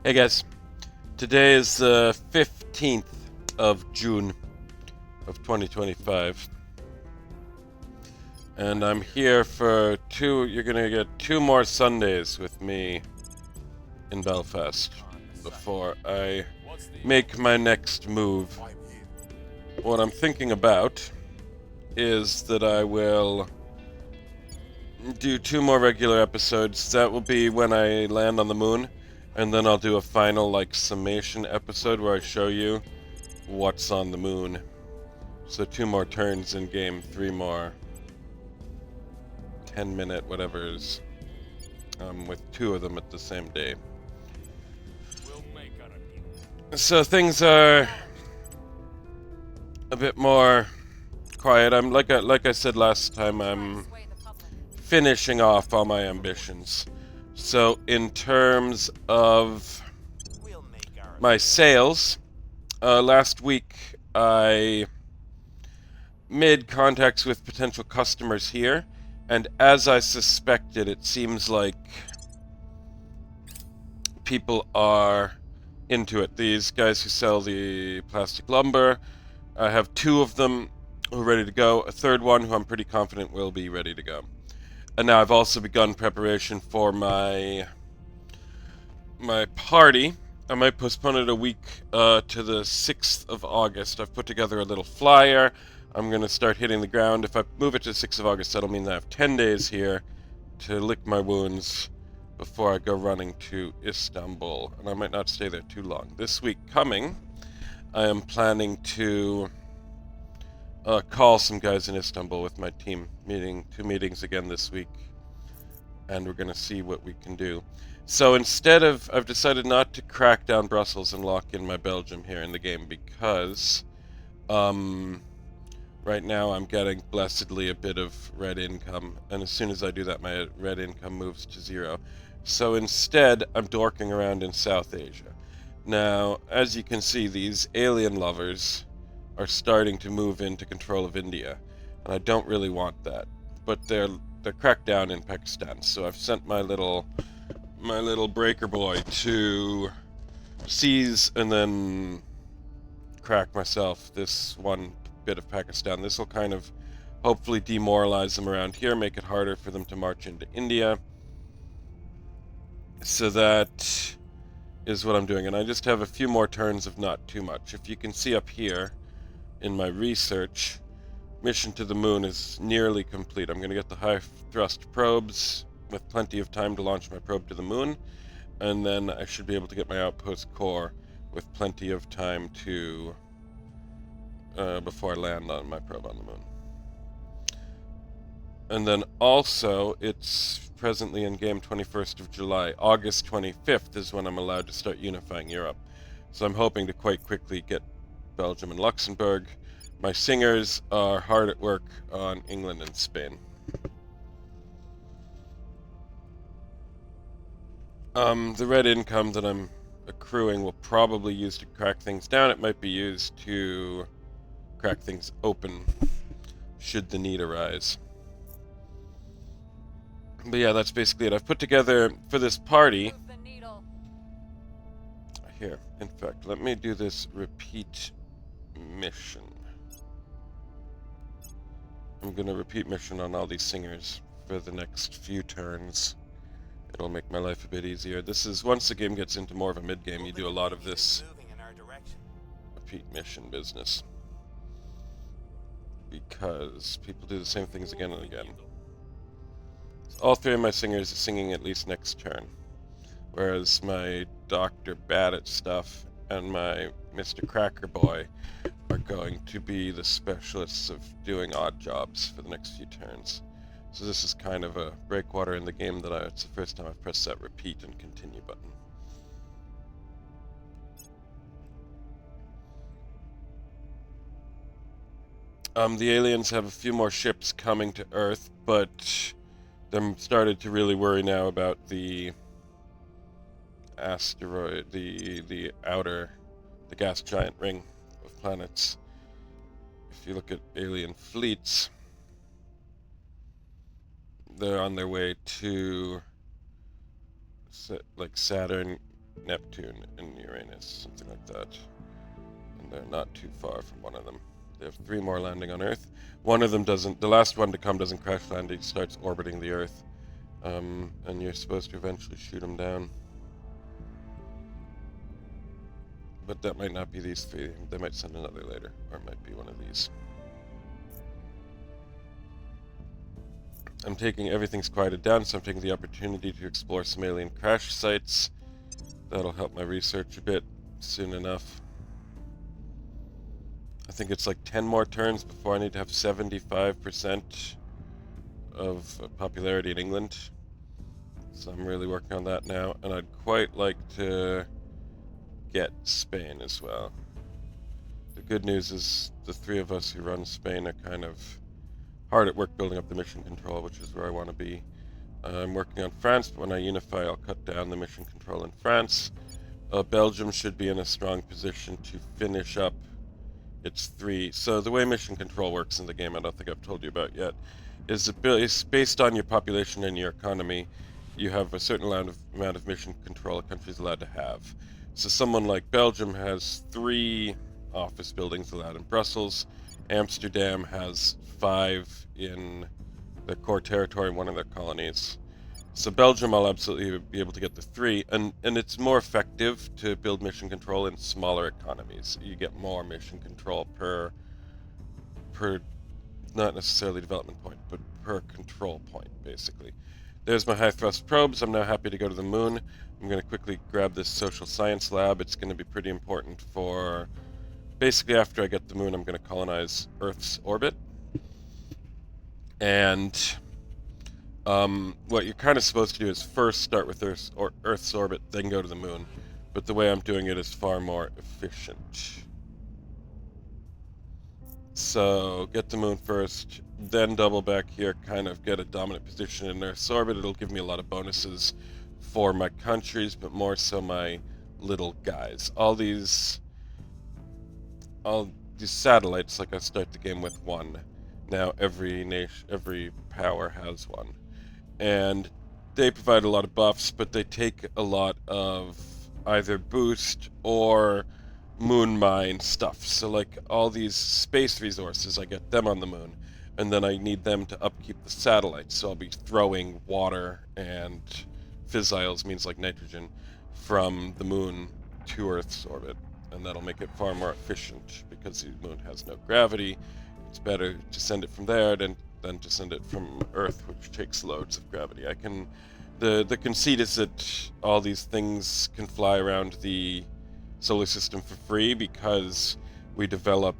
Hey guys, today is the 15th of June of 2025, and I'm here for you're gonna get two more Sundays with me in Belfast before I make my next move. What I'm thinking about is that I will do two more regular episodes. That will be when I land on the moon, and then I'll do a final, summation episode where I show you what's on the moon. So two more turns in game, three more 10-minute whatevers, with two of them at the same day. So things are a bit more quiet. I'm like I said last time, I'm finishing off all my ambitions. So in terms of my sales, last week I made contacts with potential customers here, and as I suspected, it seems like people are into it. These guys who sell the plastic lumber, I have two of them who are ready to go, a third one who I'm pretty confident will be ready to go. And now I've also begun preparation for my party. I might postpone it a week to the 6th of August. I've put together a little flyer. I'm going to start hitting the ground. If I move it to the 6th of August, that'll mean that I have 10 days here to lick my wounds before I go running to Istanbul. And I might not stay there too long. This week coming, I am planning to call some guys in Istanbul with my team, two meetings again this week, and we're going to see what we can do. So I've decided not to crack down Brussels and lock in my Belgium here in the game because right now I'm getting blessedly a bit of red income, and as soon as I do that, my red income moves to 0. So instead, I'm dorking around in South Asia. Now, as you can see, these alien lovers are starting to move into control of India, and I don't really want that. But they're cracked down in Pakistan, so I've sent my little breaker boy to seize and then crack myself this one bit of Pakistan. This will kind of hopefully demoralize them around here, make it harder for them to march into India. So that is what I'm doing, and I just have a few more turns of not too much. If you can see up here in my research, mission to the moon is nearly complete. I'm going to get the high thrust probes with plenty of time to launch my probe to the moon, and then I should be able to get my outpost core with plenty of time to before I land on my probe on the moon. And then also, it's presently in game 21st of July. August 25th is when I'm allowed to start unifying Europe. So I'm hoping to quite quickly get Belgium and Luxembourg. My singers are hard at work on England and Spain. The red income that I'm accruing will probably use to crack things down. It might be used to crack things open should the need arise. But yeah, that's basically it. I've put together for this party. Here, in fact, let me do this repeat mission. I'm going to repeat mission on all these singers for the next few turns. It'll make my life a bit easier. This is, once the game gets into more of a mid-game, you do a lot of this repeat mission business. Because people do the same things again and again. So all three of my singers are singing at least next turn. Whereas my Dr. Bad stuff and my Mr. Cracker Boy are going to be the specialists of doing odd jobs for the next few turns. So this is kind of a breakwater in the game that it's the first time I've pressed that repeat and continue button. The aliens have a few more ships coming to Earth, but they're started to really worry now about the asteroid, the gas giant ring of planets. If you look at alien fleets, they're on their way to like Saturn, Neptune and Uranus, something like that. And they're not too far from one of them. They have 3 more landing on Earth. One of them doesn't, the last one to come doesn't crash land, he starts orbiting the Earth. And you're supposed to eventually shoot him down. But that might not be these 3. They might send another later, or it might be one of these. I'm taking, everything's quieted down, so I'm taking the opportunity to explore some alien crash sites. That'll help my research a bit soon enough. I think it's like 10 more turns before I need to have 75% of popularity in England. So I'm really working on that now, and I'd quite like to get Spain as well. The good news is the 3 of us who run Spain are kind of hard at work building up the mission control, which is where I want to be. I'm working on France, but when I unify, I'll cut down the mission control in France. Belgium should be in a strong position to finish up its 3. So the way mission control works in the game, I don't think I've told you about yet, is it's based on your population and your economy. You have a certain amount of mission control a country's allowed to have. So someone like Belgium has 3 office buildings allowed in Brussels. Amsterdam has 5 in their core territory, 1 of their colonies. So Belgium, I'll absolutely be able to get the 3, and it's more effective to build mission control in smaller economies. You get more mission control per not necessarily development point, but per control point, basically. There's my high thrust probes. I'm now happy to go to the moon. I'm going to quickly grab this social science lab. It's going to be pretty important for, basically after I get the moon, I'm going to colonize Earth's orbit. And what you're kind of supposed to do is first start with Earth's orbit, then go to the moon. But the way I'm doing it is far more efficient. So get the moon first, then double back here, kind of get a dominant position in Earth's orbit. It'll give me a lot of bonuses for my countries, but more so my little guys. All these satellites, like I start the game with 1. Now every power has 1. And they provide a lot of buffs, but they take a lot of either boost or moon mine stuff. So like all these space resources, I get them on the moon, and then I need them to upkeep the satellites. So I'll be throwing water and fissiles, means like nitrogen, from the moon to Earth's orbit, and that'll make it far more efficient because the moon has no gravity. It's better to send it from there than to send it from Earth, which takes loads of gravity. The conceit is that all these things can fly around the solar system for free because we develop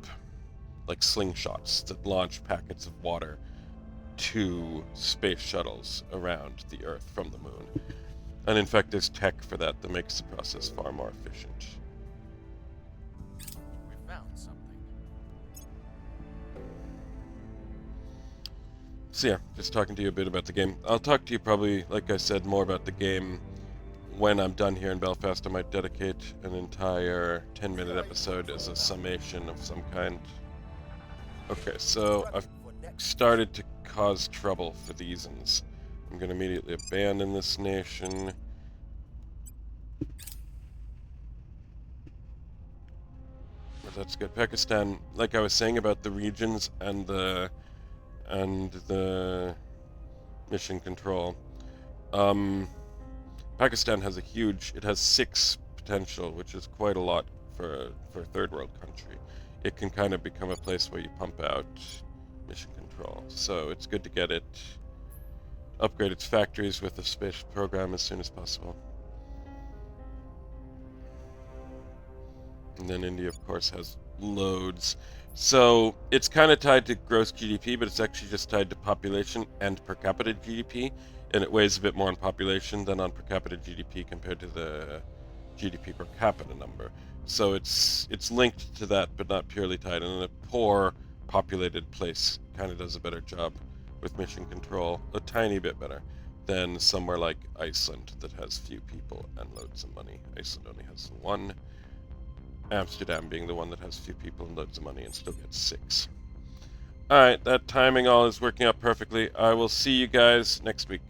like slingshots that launch packets of water to space shuttles around the Earth from the moon. And in fact, there's tech for that makes the process far more efficient. We found something. So yeah, just talking to you a bit about the game. I'll talk to you probably, like I said, more about the game when I'm done here in Belfast. I might dedicate an entire 10-minute episode as a summation of some kind. Okay, so I've started to cause trouble for these ones. I'm going to immediately abandon this nation. But that's good. Pakistan, like I was saying about the regions and the mission control. Pakistan has it has 6 potential, which is quite a lot for a third world country. It can kind of become a place where you pump out mission control. So it's good to get it, upgrade its factories with the space program as soon as possible. And then India, of course, has loads. So it's kind of tied to gross GDP, but it's actually just tied to population and per capita GDP, and it weighs a bit more on population than on per capita GDP compared to the GDP per capita number. So it's linked to that, but not purely tied. And a poor populated place kind of does a better job with mission control, a tiny bit better than somewhere like Iceland that has few people and loads of money. Iceland only has 1. Amsterdam being the one that has few people and loads of money and still gets 6. Alright, that timing all is working out perfectly. I will see you guys next week.